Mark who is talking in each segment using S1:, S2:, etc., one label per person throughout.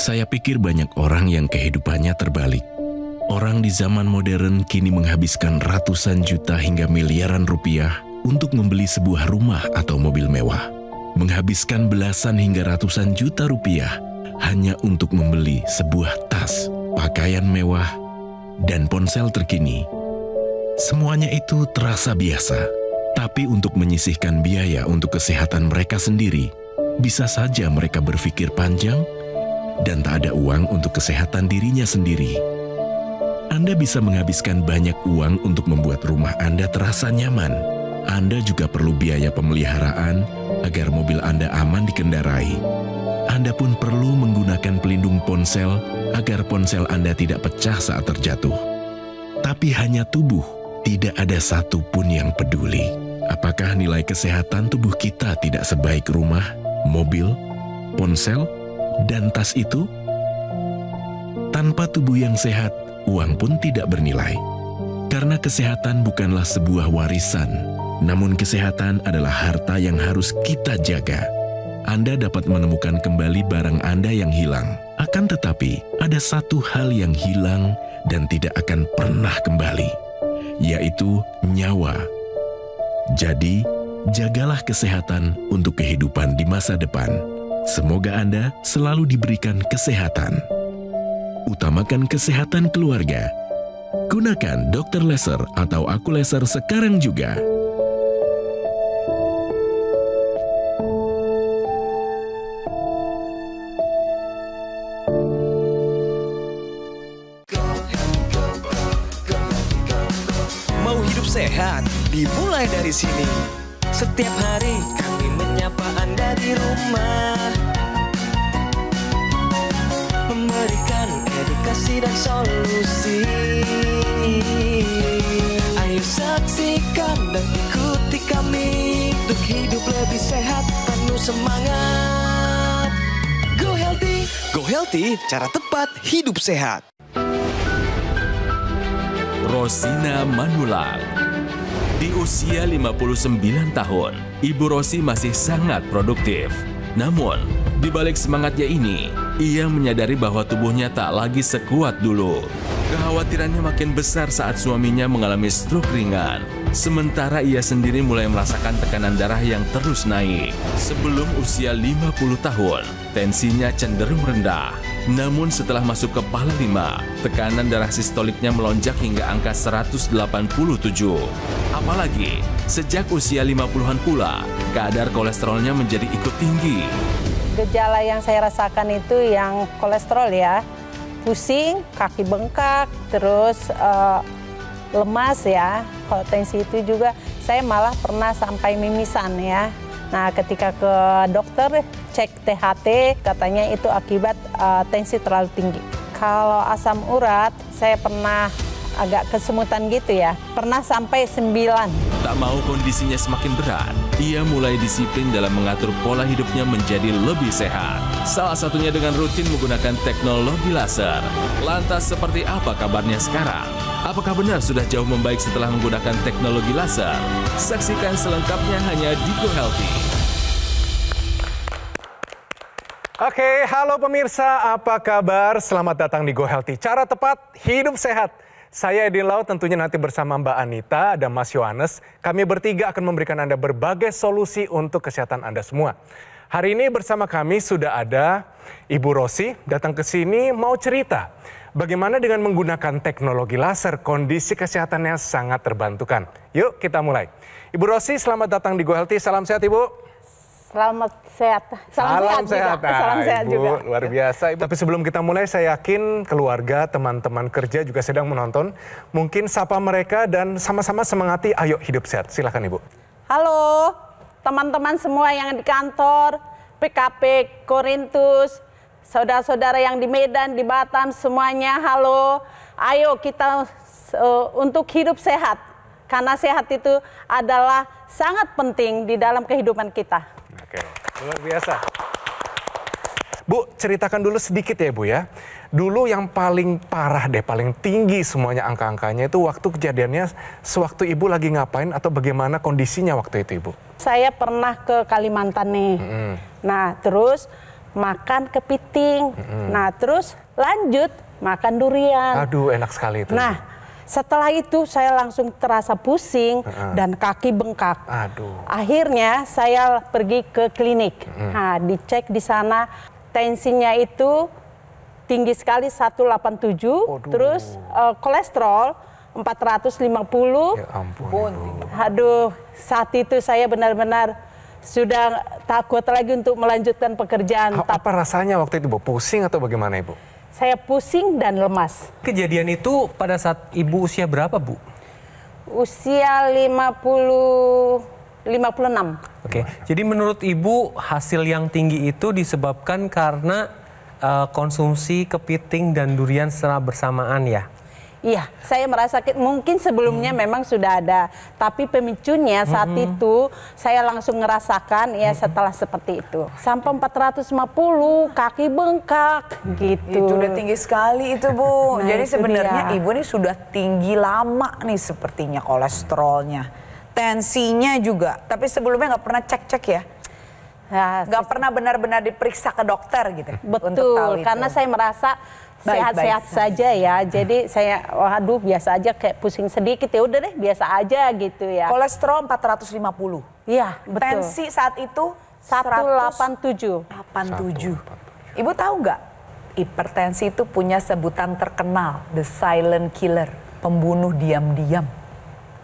S1: Saya pikir banyak orang yang kehidupannya terbalik. Orang di zaman modern kini menghabiskan ratusan juta hingga miliaran rupiah untuk membeli sebuah rumah atau mobil mewah. Menghabiskan belasan hingga ratusan juta rupiah hanya untuk membeli sebuah tas, pakaian mewah, dan ponsel terkini. Semuanya itu terasa biasa, tapi untuk menyisihkan biaya untuk kesehatan mereka sendiri, bisa saja mereka berpikir panjang dan tak ada uang untuk kesehatan dirinya sendiri. Anda bisa menghabiskan banyak uang untuk membuat rumah Anda terasa nyaman. Anda juga perlu biaya pemeliharaan agar mobil Anda aman dikendarai. Anda pun perlu menggunakan pelindung ponsel agar ponsel Anda tidak pecah saat terjatuh. Tapi hanya tubuh, tidak ada satupun yang peduli. Apakah nilai kesehatan tubuh kita tidak sebaik rumah, mobil, ponsel, dan tas itu? Tanpa tubuh yang sehat, uang pun tidak bernilai. Karena kesehatan bukanlah sebuah warisan, namun kesehatan adalah harta yang harus kita jaga. Anda dapat menemukan kembali barang Anda yang hilang. Akan tetapi, ada satu hal yang hilang dan tidak akan pernah kembali, yaitu nyawa. Jadi, jagalah kesehatan untuk kehidupan di masa depan. Semoga Anda selalu diberikan kesehatan. Utamakan kesehatan keluarga. Gunakan Dr. Laser atau Aku Laser sekarang juga.
S2: Mau hidup sehat, dimulai dari sini. Setiap hari kami menyapa Anda di rumah, memberikan edukasi dan solusi. Ayo saksikan dan ikuti kami untuk hidup lebih sehat, penuh semangat. Go Healthy, Go Healthy, cara tepat hidup sehat.
S3: Rosina Manulang. Di usia 59 tahun, Ibu Rosi masih sangat produktif. Namun, di balik semangatnya ini, ia menyadari bahwa tubuhnya tak lagi sekuat dulu. Kekhawatirannya makin besar saat suaminya mengalami stroke ringan. Sementara ia sendiri mulai merasakan tekanan darah yang terus naik. Sebelum usia 50 tahun, tensinya cenderung rendah. Namun setelah masuk ke kepala 5, tekanan darah sistoliknya melonjak hingga angka 187. Apalagi, sejak usia 50-an pula, kadar kolesterolnya menjadi ikut tinggi.
S4: Gejala yang saya rasakan itu yang kolesterol ya, pusing, kaki bengkak, terus lemas ya. Kalau tensi itu juga saya malah pernah sampai mimisan ya. Nah, ketika ke dokter cek THT, katanya itu akibat tensi terlalu tinggi. Kalau asam urat, saya pernah agak kesemutan gitu ya. Pernah sampai 9.
S3: Tak mau kondisinya semakin berat, ia mulai disiplin dalam mengatur pola hidupnya menjadi lebih sehat. Salah satunya dengan rutin menggunakan teknologi laser. Lantas seperti apa kabarnya sekarang? Apakah benar sudah jauh membaik setelah menggunakan teknologi laser? Saksikan selengkapnya hanya di Go Healthy.
S5: Oke, halo pemirsa, apa kabar? Selamat datang di Go Healthy. Cara tepat hidup sehat. Saya Edin Lau, tentunya nanti bersama Mbak Anita dan Mas Yohanes. Kami bertiga akan memberikan Anda berbagai solusi untuk kesehatan Anda semua. Hari ini bersama kami sudah ada Ibu Rosi, datang ke sini mau cerita. Bagaimana dengan menggunakan teknologi laser, kondisi kesehatannya sangat terbantukan. Yuk kita mulai. Ibu Rosi, selamat datang di Go Healthy. Salam sehat Ibu.
S4: Selamat sehat. Salam sehat juga. Salam sehat
S5: Ibu,
S4: juga.
S5: luar biasa. Ibu. Tapi sebelum kita mulai, saya yakin keluarga, teman-teman kerja juga sedang menonton. Mungkin sapa mereka dan sama-sama semangati, ayo hidup sehat. Silakan Ibu.
S4: Halo, teman-teman semua yang di kantor, PKP Korintus, saudara-saudara yang di Medan, di Batam, semuanya halo. Ayo kita untuk hidup sehat. Karena sehat itu adalah sangat penting di dalam kehidupan kita.
S5: Oke, luar biasa. Bu, ceritakan dulu sedikit ya Bu ya. Dulu yang paling parah deh, paling tinggi semuanya angka-angkanya itu waktu kejadiannya sewaktu Ibu lagi ngapain atau bagaimana kondisinya waktu itu Ibu?
S4: Saya pernah ke Kalimantan nih. Nah, terus makan kepiting. Nah, terus lanjut makan durian.
S5: Aduh, enak sekali itu.
S4: Nah, setelah itu saya langsung terasa pusing dan kaki bengkak.
S5: Aduh.
S4: Akhirnya saya pergi ke klinik. Nah, dicek di sana tensinya itu tinggi sekali 187, terus kolesterol 450.
S5: Ya ampun.
S4: Aduh, saat itu saya benar-benar sudah tak kuat lagi untuk melanjutkan pekerjaan.
S5: Apa rasanya waktu itu, Bu? Pusing atau bagaimana, Ibu?
S4: Saya pusing dan lemas.
S6: Kejadian itu pada saat Ibu usia berapa, Bu?
S4: Usia 56.
S6: Oke, jadi menurut Ibu hasil yang tinggi itu disebabkan karena konsumsi kepiting dan durian secara bersamaan ya?
S4: Iya, saya merasa mungkin sebelumnya memang sudah ada, tapi pemicunya saat itu saya langsung ngerasakan ya setelah seperti itu. Sampai 450, kaki bengkak gitu.
S7: Itu udah tinggi sekali itu, Bu.
S4: Nah,
S7: jadi
S4: itu
S7: sebenarnya
S4: dia.
S7: Ibu ini sudah tinggi lama nih sepertinya kolesterolnya. Tensinya juga, tapi sebelumnya nggak pernah cek-cek ya?
S4: Nah,
S7: Nggak pernah benar-benar diperiksa ke dokter gitu? Untuk tahu
S4: betul,
S7: itu.
S4: karena saya merasa sehat-sehat saja ya. Jadi saya, waduh biasa aja kayak pusing sedikit ya udah deh biasa aja gitu ya.
S7: Kolesterol 450.
S4: Iya, betul.
S7: Tensi saat itu
S4: 187.
S7: 187. Ibu tahu nggak? Hipertensi itu punya sebutan terkenal, the silent killer, pembunuh diam-diam.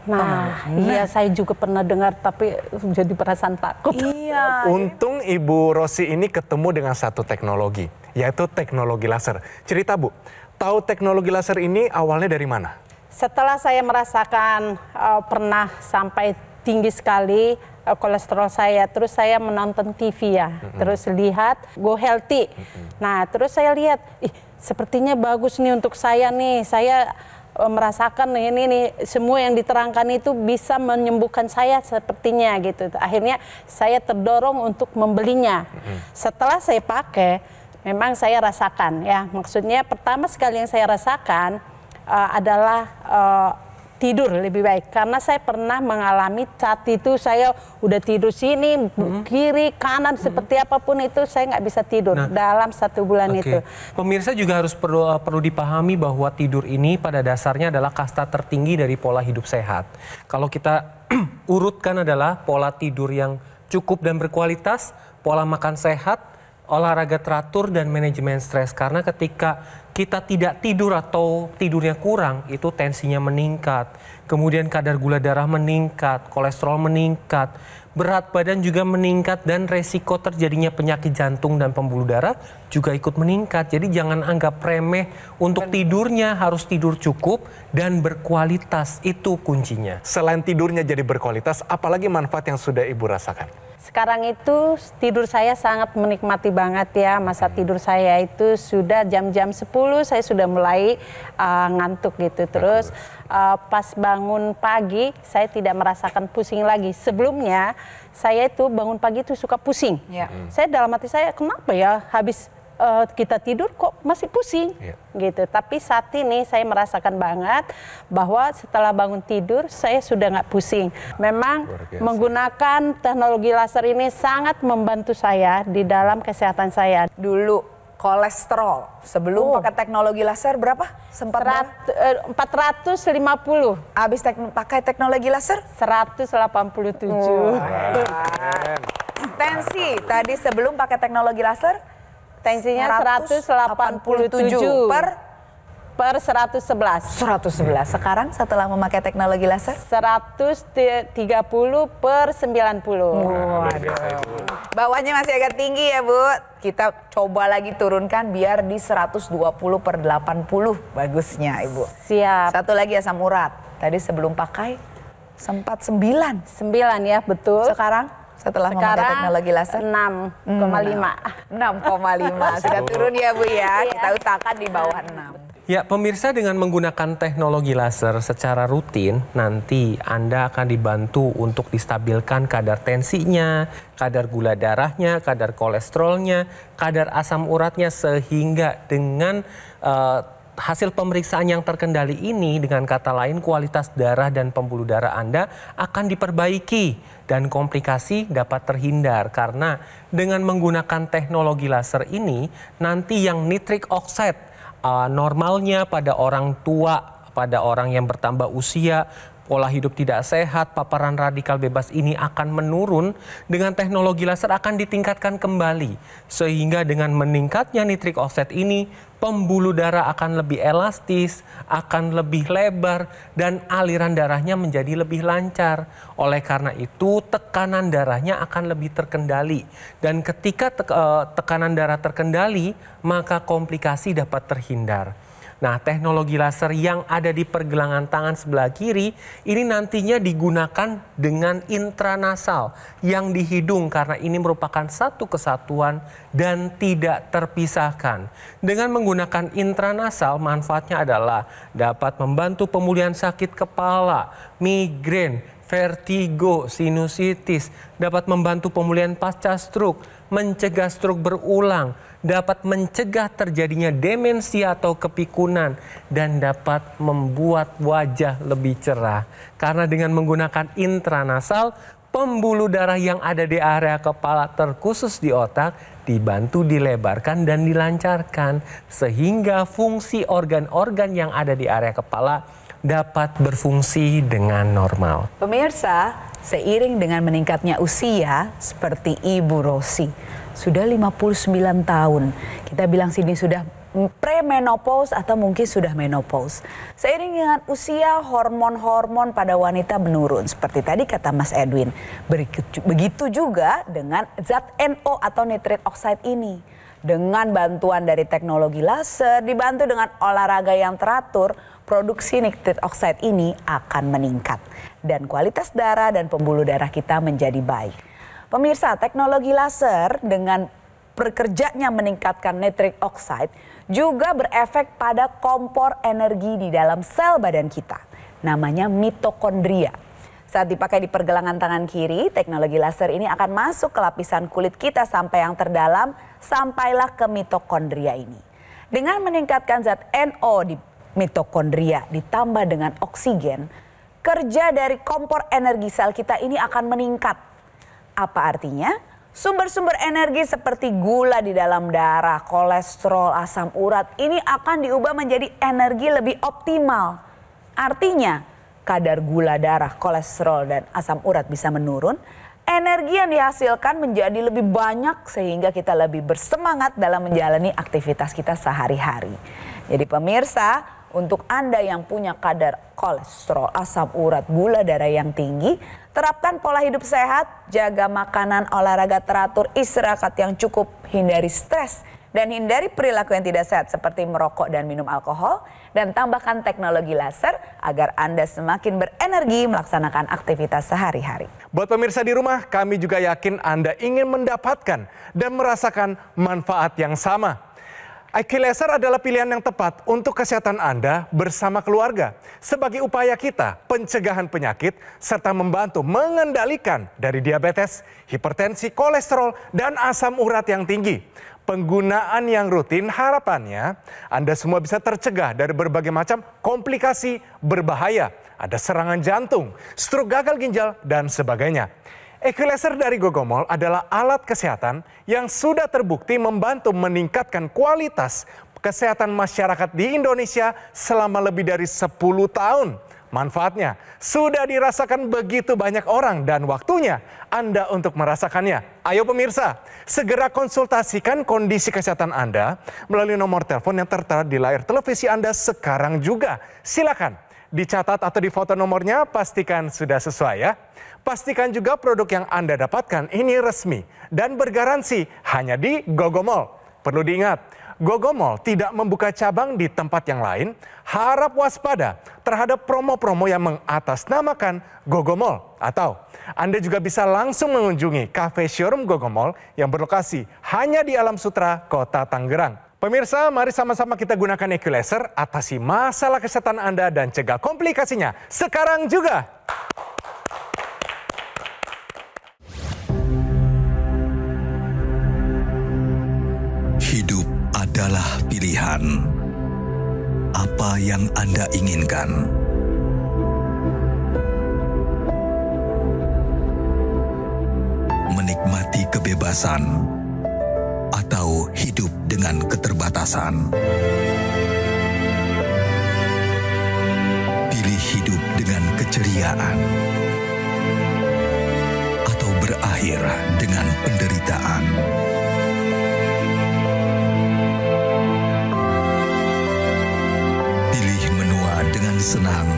S4: Nah, iya saya juga pernah dengar tapi jadi perasaan takut.
S7: Iya.
S5: Untung Ibu Rosi ini ketemu dengan satu teknologi, yaitu teknologi laser. Cerita Bu, tahu teknologi laser ini awalnya dari mana?
S4: Setelah saya merasakan pernah sampai tinggi sekali kolesterol saya, terus saya menonton TV ya, terus lihat Go Healthy. Nah, terus saya lihat, ih sepertinya bagus nih untuk saya nih, saya merasakan ini nih semua yang diterangkan itu bisa menyembuhkan saya sepertinya gitu. Akhirnya saya terdorong untuk membelinya. Setelah saya pakai, memang saya rasakan ya, maksudnya pertama sekali yang saya rasakan adalah tidur lebih baik, karena saya pernah mengalami saat itu saya udah tidur sini, kiri, kanan, seperti apapun itu saya nggak bisa tidur dalam 1 bulan itu.
S6: Pemirsa juga harus perlu dipahami bahwa tidur ini pada dasarnya adalah kasta tertinggi dari pola hidup sehat. Kalau kita urutkan adalah pola tidur yang cukup dan berkualitas, pola makan sehat, olahraga teratur, dan manajemen stres. Karena ketika kita tidak tidur atau tidurnya kurang, itu tensinya meningkat, kemudian kadar gula darah meningkat, kolesterol meningkat, berat badan juga meningkat, dan resiko terjadinya penyakit jantung dan pembuluh darah juga ikut meningkat. Jadi jangan anggap remeh untuk tidurnya, harus tidur cukup dan berkualitas, itu kuncinya.
S5: Selain tidurnya jadi berkualitas, apalagi manfaat yang sudah Ibu rasakan?
S4: Sekarang itu tidur saya sangat menikmati banget ya. Masa tidur saya itu sudah jam-jam 10 saya sudah mulai ngantuk gitu. Terus pas bangun pagi saya tidak merasakan pusing lagi. Sebelumnya saya itu bangun pagi itu suka pusing. Saya dalam hati saya kenapa ya habis kita tidur kok masih pusing gitu. Tapi saat ini saya merasakan banget bahwa setelah bangun tidur saya sudah nggak pusing. Memang menggunakan teknologi laser ini sangat membantu saya di dalam kesehatan saya.
S7: Dulu kolesterol sebelum pakai teknologi laser berapa? Sempat
S4: 450.
S7: Habis pakai teknologi laser
S4: 187.
S7: Tensi tadi sebelum pakai teknologi laser
S4: tensinya 187 per 111.
S7: 111. Sekarang setelah memakai teknologi laser
S4: 130 per 90.
S7: Bawahnya masih agak tinggi ya Bu. Kita coba lagi turunkan biar di 120 per 80 bagusnya Ibu.
S4: Siap.
S7: Satu lagi asam urat. Tadi sebelum pakai sempat 9.
S4: 9 ya, betul.
S7: Sekarang setelah memakai teknologi laser
S4: 6,5.
S7: 6,5. Sudah turun ya Bu ya. Kita usahakan di bawah 6.
S6: Ya, pemirsa, dengan menggunakan teknologi laser secara rutin, nanti Anda akan dibantu untuk distabilkan kadar tensinya, kadar gula darahnya, kadar kolesterolnya, kadar asam uratnya, sehingga dengan hasil pemeriksaan yang terkendali ini, dengan kata lain kualitas darah dan pembuluh darah Anda akan diperbaiki dan komplikasi dapat terhindar. Karena dengan menggunakan teknologi laser ini, nanti yang nitric oxide normalnya pada orang tua, pada orang yang bertambah usia, pola hidup tidak sehat, paparan radikal bebas ini akan menurun. Dengan teknologi laser akan ditingkatkan kembali. Sehingga dengan meningkatnya nitric oxide ini, pembuluh darah akan lebih elastis, akan lebih lebar, dan aliran darahnya menjadi lebih lancar. Oleh karena itu, tekanan darahnya akan lebih terkendali. Dan ketika tekanan darah terkendali, maka komplikasi dapat terhindar. Nah, teknologi laser yang ada di pergelangan tangan sebelah kiri ini nantinya digunakan dengan intranasal yang di hidung karena ini merupakan satu kesatuan dan tidak terpisahkan. Dengan menggunakan intranasal, manfaatnya adalah dapat membantu pemulihan sakit kepala, migrain, vertigo, sinusitis, dapat membantu pemulihan pasca stroke, mencegah stroke berulang, dapat mencegah terjadinya demensia atau kepikunan, dan dapat membuat wajah lebih cerah. Karena dengan menggunakan intranasal, pembuluh darah yang ada di area kepala terkhusus di otak dibantu dilebarkan dan dilancarkan, sehingga fungsi organ-organ yang ada di area kepala dapat berfungsi dengan normal.
S7: Pemirsa, seiring dengan meningkatnya usia seperti Ibu Rosi, sudah 59 tahun. Kita bilang sini sudah premenopause atau mungkin sudah menopause. Seiring dengan usia, hormon-hormon pada wanita menurun. Seperti tadi kata Mas Edwin. Begitu juga dengan zat NO atau nitrate oxide ini. Dengan bantuan dari teknologi laser, dibantu dengan olahraga yang teratur, produksi nitrate oxide ini akan meningkat. Dan kualitas darah dan pembuluh darah kita menjadi baik. Pemirsa, teknologi laser dengan bekerjanya meningkatkan nitric oxide juga berefek pada kompor energi di dalam sel badan kita. Namanya mitokondria. Saat dipakai di pergelangan tangan kiri, teknologi laser ini akan masuk ke lapisan kulit kita sampai yang terdalam, sampailah ke mitokondria ini. Dengan meningkatkan zat NO di mitokondria ditambah dengan oksigen, kerja dari kompor energi sel kita ini akan meningkat. Apa artinya? Sumber-sumber energi seperti gula di dalam darah, kolesterol, asam urat ini akan diubah menjadi energi lebih optimal. Artinya kadar gula darah, kolesterol, dan asam urat bisa menurun. Energi yang dihasilkan menjadi lebih banyak sehingga kita lebih bersemangat dalam menjalani aktivitas kita sehari-hari. Jadi pemirsa, untuk Anda yang punya kadar kolesterol, asam urat, gula darah yang tinggi, terapkan pola hidup sehat, jaga makanan, olahraga teratur, istirahat yang cukup, hindari stres, dan hindari perilaku yang tidak sehat seperti merokok dan minum alkohol, dan tambahkan teknologi laser agar Anda semakin berenergi melaksanakan aktivitas sehari-hari.
S5: Buat pemirsa di rumah, kami juga yakin Anda ingin mendapatkan dan merasakan manfaat yang sama. IQ Laser adalah pilihan yang tepat untuk kesehatan Anda bersama keluarga. Sebagai upaya kita pencegahan penyakit serta membantu mengendalikan dari diabetes, hipertensi, kolesterol, dan asam urat yang tinggi. Penggunaan yang rutin harapannya Anda semua bisa tercegah dari berbagai macam komplikasi berbahaya. Ada serangan jantung, stroke gagal ginjal, dan sebagainya. IQ Laser dari Gogomol adalah alat kesehatan yang sudah terbukti membantu meningkatkan kualitas kesehatan masyarakat di Indonesia selama lebih dari 10 tahun. Manfaatnya sudah dirasakan begitu banyak orang dan waktunya Anda untuk merasakannya. Ayo pemirsa, segera konsultasikan kondisi kesehatan Anda melalui nomor telepon yang tertera di layar televisi Anda sekarang juga. Silakan dicatat atau difoto nomornya, pastikan sudah sesuai ya. Pastikan juga produk yang Anda dapatkan ini resmi dan bergaransi hanya di Gogomol. Perlu diingat, Gogomol tidak membuka cabang di tempat yang lain. Harap waspada terhadap promo-promo yang mengatasnamakan Gogomol. Atau Anda juga bisa langsung mengunjungi Cafe Showroom Gogomol yang berlokasi hanya di Alam Sutra, Kota Tangerang. Pemirsa, mari sama-sama kita gunakan IQ Laser, atasi masalah kesehatan Anda dan cegah komplikasinya sekarang juga.
S8: Hidup adalah pilihan. apa yang Anda inginkan. Menikmati kebebasan atau hidup dengan keterbatasan. Pilih hidup dengan keceriaan atau berakhir dengan penderitaan. Pilih menua dengan senang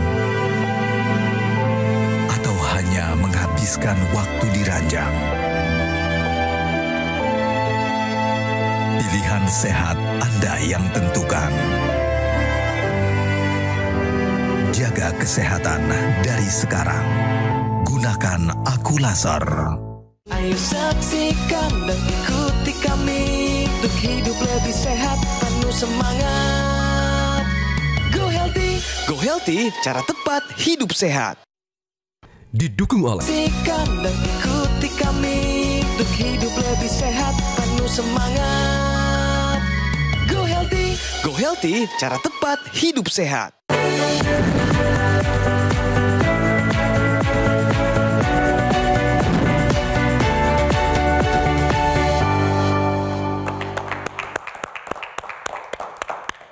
S8: atau hanya menghabiskan waktu di ranjang. Pilihan sehat Anda yang tentukan. Jaga kesehatan dari sekarang. Gunakan Aku Laser.
S2: Ayo saksikan dan ikuti kami untuk hidup lebih sehat, penuh semangat. Go Healthy, cara tepat hidup sehat.
S3: Didukung oleh
S2: Saksikan dan ikuti kami untuk hidup lebih sehat, penuh semangat. Go Healthy, cara tepat hidup sehat.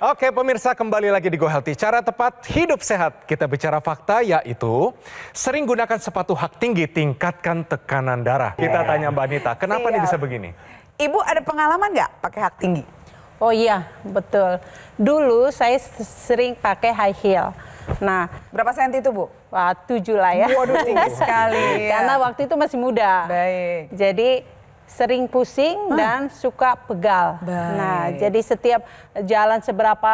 S5: Oke pemirsa, kembali lagi di Go Healthy. Cara tepat hidup sehat. Kita bicara fakta, yaitu sering gunakan sepatu hak tinggi, tingkatkan tekanan darah. Kita tanya Mbak Anita, kenapa nih bisa begini?
S7: Ibu ada pengalaman nggak pakai hak tinggi?
S4: Oh iya, betul. Dulu saya sering pakai high heel. Nah,
S7: Berapa senti itu Bu?
S4: wah, 7 lah ya.
S7: Waduh tinggi sekali.
S4: Karena waktu itu masih muda.
S7: Baik.
S4: Jadi sering pusing dan suka pegal.
S7: Baik.
S4: Nah, jadi setiap jalan seberapa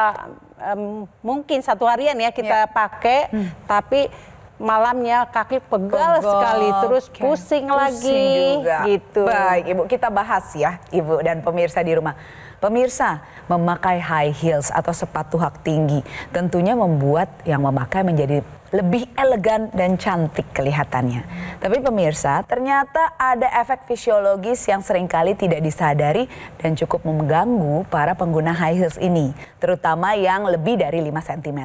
S4: mungkin satu harian ya kita pakai, tapi malamnya kaki pegal sekali, terus pusing lagi
S7: juga.
S4: gitu.
S7: Baik, Ibu, kita bahas ya, Ibu dan pemirsa di rumah. Pemirsa, memakai high heels atau sepatu hak tinggi tentunya membuat yang memakai menjadi lebih elegan dan cantik kelihatannya. Tapi pemirsa, ternyata ada efek fisiologis yang seringkali tidak disadari dan cukup mengganggu para pengguna high heels ini, terutama yang lebih dari 5 cm.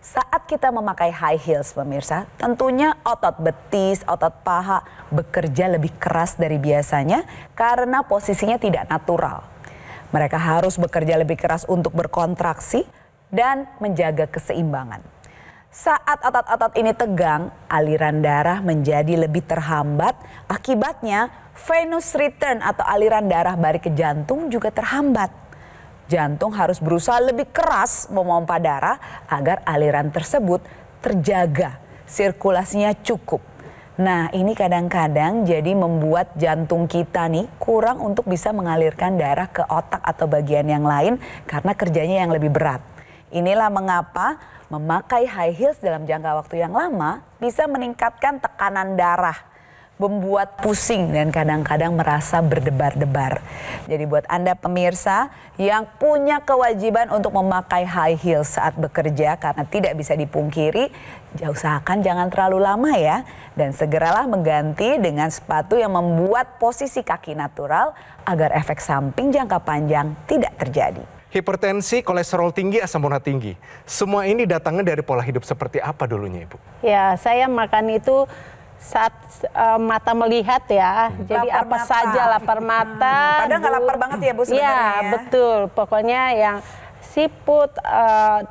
S7: Saat kita memakai high heels pemirsa, tentunya otot betis, otot paha bekerja lebih keras dari biasanya karena posisinya tidak natural. Mereka harus bekerja lebih keras untuk berkontraksi dan menjaga keseimbangan. Saat otot-otot ini tegang, aliran darah menjadi lebih terhambat. Akibatnya, venous return atau aliran darah balik ke jantung juga terhambat. Jantung harus berusaha lebih keras memompa darah agar aliran tersebut terjaga, sirkulasinya cukup. Nah, ini kadang-kadang jadi membuat jantung kita nih kurang untuk bisa mengalirkan darah ke otak atau bagian yang lain karena kerjanya yang lebih berat. Inilah mengapa memakai high heels dalam jangka waktu yang lama bisa meningkatkan tekanan darah, membuat pusing dan kadang-kadang merasa berdebar-debar. Jadi buat Anda pemirsa yang punya kewajiban untuk memakai high heels saat bekerja karena tidak bisa dipungkiri, usahakan jangan terlalu lama ya. Dan segeralah mengganti dengan sepatu yang membuat posisi kaki natural agar efek samping jangka panjang tidak terjadi.
S5: Hipertensi, kolesterol tinggi, asam urat tinggi. Semua ini datangnya dari pola hidup seperti apa dulunya Ibu?
S4: Ya, saya makan itu saat mata melihat ya, jadi
S7: Lapar
S4: apa
S7: mata.
S4: saja lapar mata.
S7: Padahal nggak lapar banget ya Bu sebenarnya.
S4: Iya, betul. Pokoknya yang siput,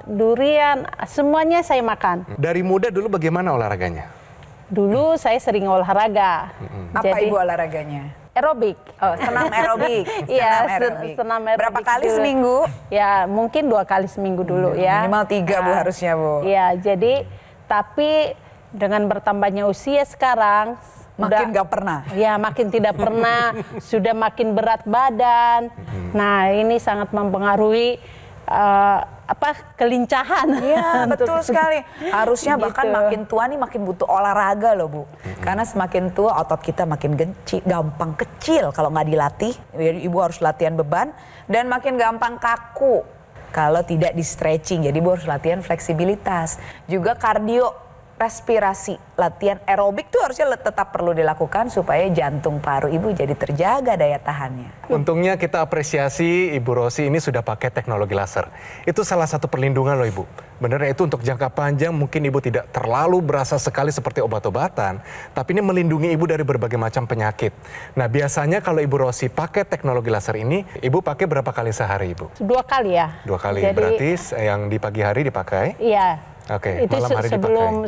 S4: durian, semuanya saya makan.
S5: Dari muda dulu bagaimana olahraganya?
S4: Dulu saya sering olahraga.
S7: Apa Ibu olahraganya?
S4: Aerobik.
S7: Oh, senam aerobik.
S4: Iya,
S7: aerobik.
S4: senam aerobik.
S7: Berapa kali
S4: dulu.
S7: seminggu?
S4: Ya, mungkin 2 kali seminggu dulu ya.
S7: Minimal 3 Bu harusnya Bu.
S4: Iya, jadi tapi dengan bertambahnya usia sekarang
S7: Makin gak pernah.
S4: Ya, makin tidak pernah, sudah makin berat badan. Nah, ini sangat mempengaruhi kelincahan.
S7: Iya, betul sekali. Harusnya bahkan
S4: Gitu.
S7: makin tua nih makin butuh olahraga loh Bu. Karena semakin tua otot kita makin gampang kecil kalau nggak dilatih. Jadi Ibu harus latihan beban dan makin gampang kaku kalau tidak di stretching. Jadi Ibu harus latihan fleksibilitas. Juga kardio. respirasi, latihan aerobik tuh harusnya tetap perlu dilakukan supaya jantung paru ibu jadi terjaga daya tahannya.
S5: Untungnya kita apresiasi Ibu Rosi ini sudah pakai teknologi laser. Itu salah satu perlindungan loh Ibu. Benernya itu untuk jangka panjang mungkin Ibu tidak terlalu berasa sekali seperti obat-obatan, tapi ini melindungi Ibu dari berbagai macam penyakit. Nah biasanya kalau Ibu Rosi pakai teknologi laser ini, Ibu pakai berapa kali sehari Ibu?
S4: 2 kali ya.
S5: 2 kali,
S4: Jadi,
S5: berarti yang di pagi hari dipakai?
S4: Iya.
S5: Oke,
S4: itu
S5: malam hari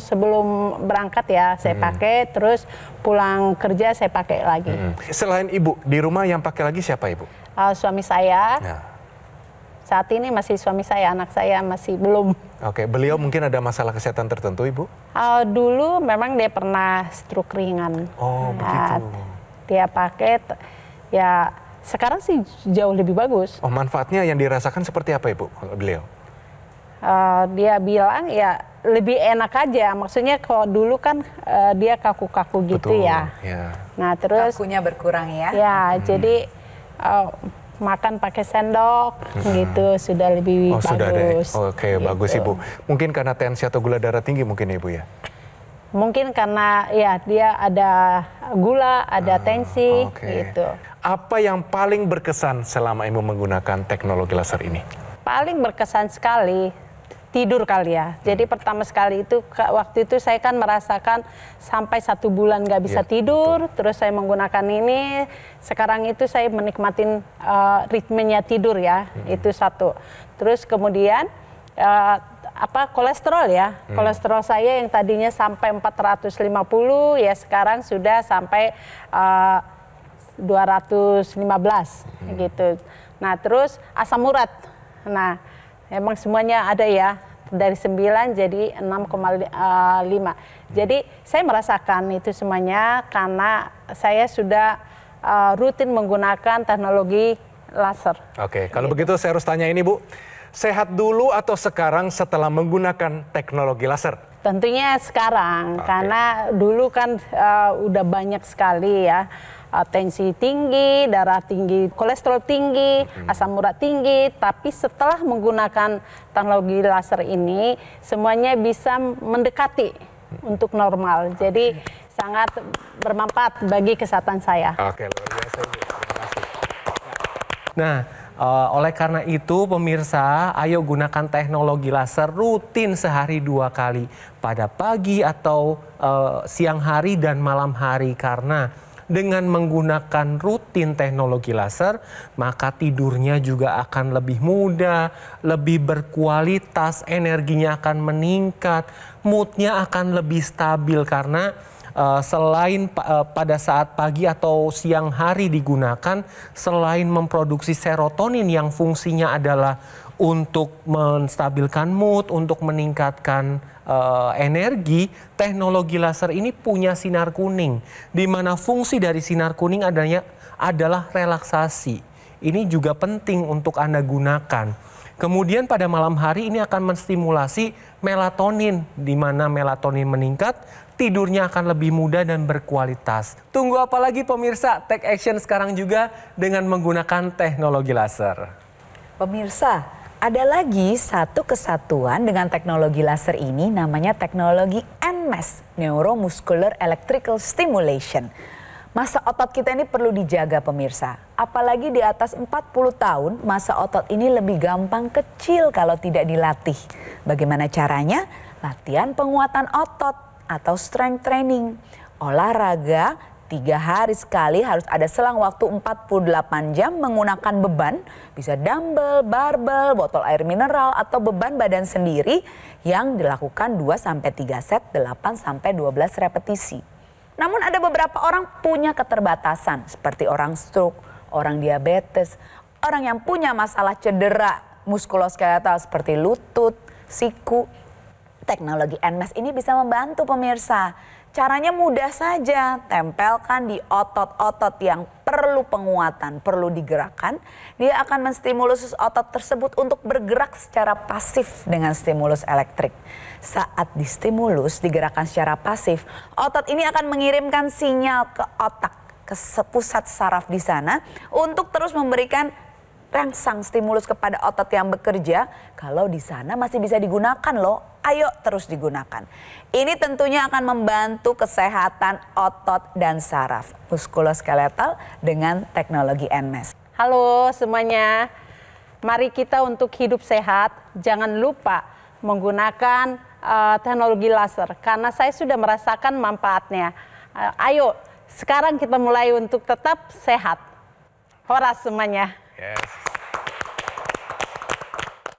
S4: sebelum berangkat ya saya pakai, terus pulang kerja saya pakai lagi.
S5: Selain Ibu, di rumah yang pakai lagi siapa Ibu?
S4: Suami saya.
S5: Nah.
S4: Saat ini masih suami saya, anak saya masih belum.
S5: Oke, beliau mungkin ada masalah kesehatan tertentu Ibu?
S4: Dulu memang dia pernah stroke ringan.
S5: Oh, begitu.
S4: Dia pakai, ya sekarang sih jauh lebih bagus.
S5: Oh, manfaatnya yang dirasakan seperti apa Ibu kalau beliau?
S4: Dia bilang ya lebih enak aja. Maksudnya kalau dulu kan dia kaku-kaku gitu.
S5: Betul,
S4: ya. Nah terus
S7: kakunya berkurang ya.
S4: Ya jadi makan pakai sendok gitu sudah lebih bagus.
S5: Sudah deh. Oke,
S4: gitu.
S5: bagus Ibu. Mungkin karena tensi atau gula darah tinggi mungkin Ibu ya?
S4: Mungkin karena ya dia ada gula, ada tensi gitu.
S5: Apa yang paling berkesan selama Ibu menggunakan teknologi laser ini?
S4: Paling berkesan sekali tidur kali ya. Jadi pertama sekali itu waktu itu saya kan merasakan sampai 1 bulan nggak bisa tidur. Terus saya menggunakan ini. Sekarang itu saya menikmatin ritmenya tidur ya. Itu satu. Terus kemudian kolesterol ya. Kolesterol saya yang tadinya sampai 450 ya sekarang sudah sampai 215 gitu. Nah terus asam urat. Nah, emang semuanya ada ya, dari 9 jadi 6,5. Jadi saya merasakan itu semuanya karena saya sudah rutin menggunakan teknologi laser.
S5: Oke, kalau begitu saya harus tanya ini Bu, sehat dulu atau sekarang setelah menggunakan teknologi laser?
S4: Tentunya sekarang, karena dulu kan udah banyak sekali ya. Tensi tinggi, darah tinggi, kolesterol tinggi, asam urat tinggi. Tapi setelah menggunakan teknologi laser ini, semuanya bisa mendekati untuk normal. Jadi sangat bermanfaat bagi kesehatan saya.
S5: Oke, luar biasa Ibu. Terima kasih.
S6: Nah, oleh karena itu pemirsa, ayo gunakan teknologi laser rutin sehari 2 kali. Pada pagi atau siang hari dan malam hari. Karena dengan menggunakan rutin teknologi laser, maka tidurnya juga akan lebih mudah, lebih berkualitas, energinya akan meningkat, moodnya akan lebih stabil karena selain pada saat pagi atau siang hari digunakan, selain memproduksi serotonin yang fungsinya adalah untuk menstabilkan mood, untuk meningkatkan energi, teknologi laser ini punya sinar kuning, di mana fungsi dari sinar kuning adalah relaksasi. Ini juga penting untuk Anda gunakan. Kemudian pada malam hari ini akan menstimulasi melatonin, di mana melatonin meningkat, tidurnya akan lebih mudah dan berkualitas. Tunggu apa lagi pemirsa? Take action sekarang juga dengan menggunakan teknologi laser.
S7: Pemirsa, ada lagi satu kesatuan dengan teknologi laser ini, namanya teknologi NMES, Neuromuscular Electrical Stimulation. Masa otot kita ini perlu dijaga pemirsa. Apalagi di atas 40 tahun, masa otot ini lebih gampang kecil kalau tidak dilatih. Bagaimana caranya? Latihan penguatan otot atau strength training. Olahraga 3 hari sekali, harus ada selang waktu 48 jam menggunakan beban, bisa dumbbell, barbel, botol air mineral, atau beban badan sendiri yang dilakukan 2-3 set, 8-12 repetisi. Namun ada beberapa orang punya keterbatasan, seperti orang stroke, orang diabetes, orang yang punya masalah cedera muskuloskeletal seperti lutut, siku. Teknologi NMES ini bisa membantu pemirsa. Caranya mudah saja, tempelkan di otot-otot yang perlu penguatan, perlu digerakkan. Dia akan menstimulus otot tersebut untuk bergerak secara pasif dengan stimulus elektrik. Saat distimulus, digerakkan secara pasif, otot ini akan mengirimkan sinyal ke otak, ke pusat saraf di sana untuk terus memberikan merangsang stimulus kepada otot yang bekerja, kalau di sana masih bisa digunakan loh. Ayo terus digunakan. Ini tentunya akan membantu kesehatan otot dan saraf muskuloskeletal dengan teknologi NMAS.
S4: Halo semuanya, mari kita untuk hidup sehat, jangan lupa menggunakan teknologi laser karena saya sudah merasakan manfaatnya. Ayo, sekarang kita mulai untuk tetap sehat. Horas semuanya.
S5: Yes.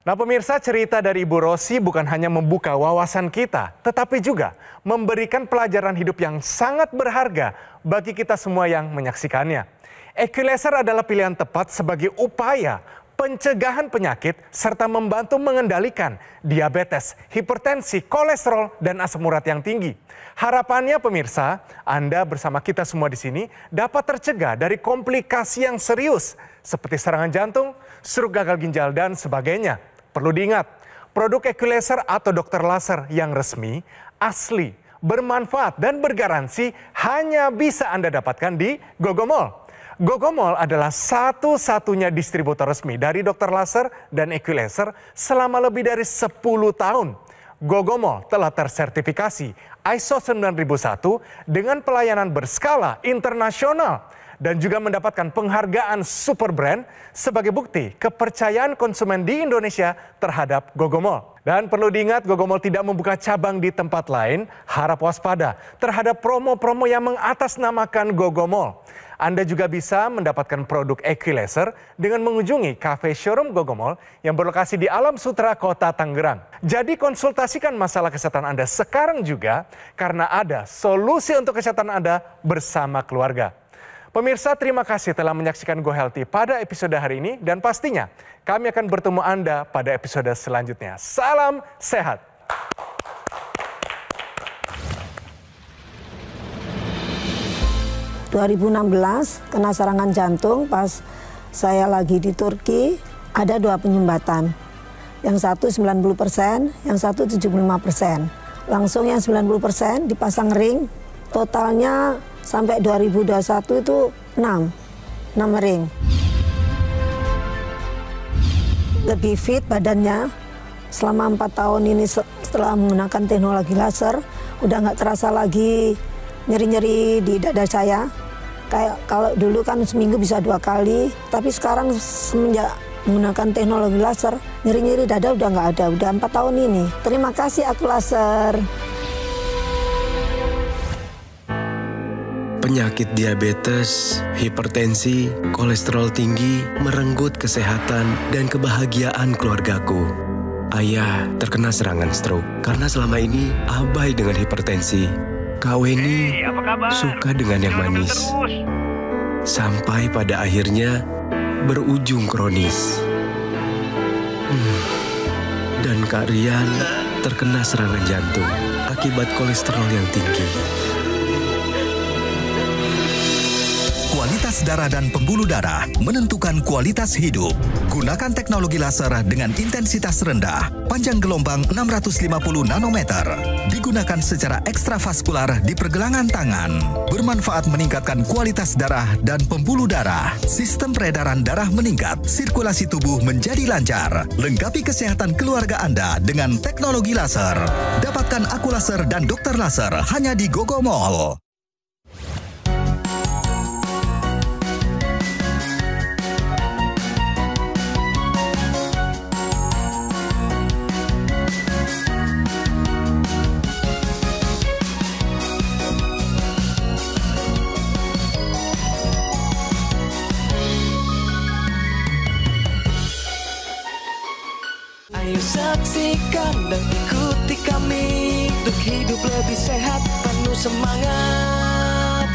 S5: Nah pemirsa, cerita dari Ibu Rosi bukan hanya membuka wawasan kita, tetapi juga memberikan pelajaran hidup yang sangat berharga bagi kita semua yang menyaksikannya. Equalizer adalah pilihan tepat sebagai upaya pencegahan penyakit serta membantu mengendalikan diabetes, hipertensi, kolesterol, dan asam urat yang tinggi. Harapannya pemirsa, Anda bersama kita semua di sini dapat tercegah dari komplikasi yang serius seperti serangan jantung, stroke, gagal ginjal, dan sebagainya. Perlu diingat, produk Equalizer atau dokter laser yang resmi, asli, bermanfaat, dan bergaransi hanya bisa Anda dapatkan di Gogomall. Gogomall adalah satu-satunya distributor resmi dari dokter laser dan Equalizer selama lebih dari 10 tahun. Gogomall telah tersertifikasi ISO 9001 dengan pelayanan berskala internasional dan juga mendapatkan penghargaan Super Brand sebagai bukti kepercayaan konsumen di Indonesia terhadap Gogomall. Dan perlu diingat, Gogomall tidak membuka cabang di tempat lain. Harap waspada terhadap promo-promo yang mengatasnamakan Gogomall. Anda juga bisa mendapatkan produk Equalizer dengan mengunjungi cafe showroom Gogomall yang berlokasi di Alam Sutera, Kota Tangerang. Jadi konsultasikan masalah kesehatan Anda sekarang juga karena ada solusi untuk kesehatan Anda bersama keluarga. Pemirsa, terima kasih telah menyaksikan Go Healthy pada episode hari ini dan pastinya kami akan bertemu Anda pada episode selanjutnya. Salam sehat.
S9: ...2016 kena serangan jantung pas saya lagi di Turki, ada 2 penyumbatan. Yang satu 90%, yang satu 75%. Langsung yang 90% dipasang ring, totalnya sampai 2021 itu 6 ring. Lebih fit badannya, selama 4 tahun ini setelah menggunakan teknologi laser, udah nggak terasa lagi nyeri-nyeri di dada saya. Kayak kalau dulu kan seminggu bisa 2 kali, tapi sekarang semenjak menggunakan teknologi laser, nyeri-nyeri dada udah nggak ada, udah 4 tahun ini. Terima kasih aku laser.
S10: Penyakit diabetes, hipertensi, kolesterol tinggi merenggut kesehatan dan kebahagiaan keluargaku. Ayah terkena serangan stroke karena selama ini abai dengan hipertensi. Kak Weni suka dengan yang manis. Sampai pada akhirnya berujung kronis. Dan Kak Rian terkena serangan jantung akibat kolesterol yang tinggi.
S8: Kualitas darah dan pembuluh darah menentukan kualitas hidup. Gunakan teknologi laser dengan intensitas rendah, panjang gelombang 650 nanometer. Digunakan secara ekstravaskular di pergelangan tangan. Bermanfaat meningkatkan kualitas darah dan pembuluh darah. Sistem peredaran darah meningkat, sirkulasi tubuh menjadi lancar. Lengkapi kesehatan keluarga Anda dengan teknologi laser. Dapatkan Aku Laser dan Dokter Laser hanya di Gogomall.
S2: Ayo saksikan dan ikuti kami untuk hidup lebih sehat, penuh semangat.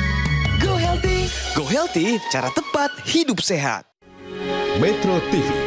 S2: Go Healthy, cara tepat hidup sehat.
S1: Metro TV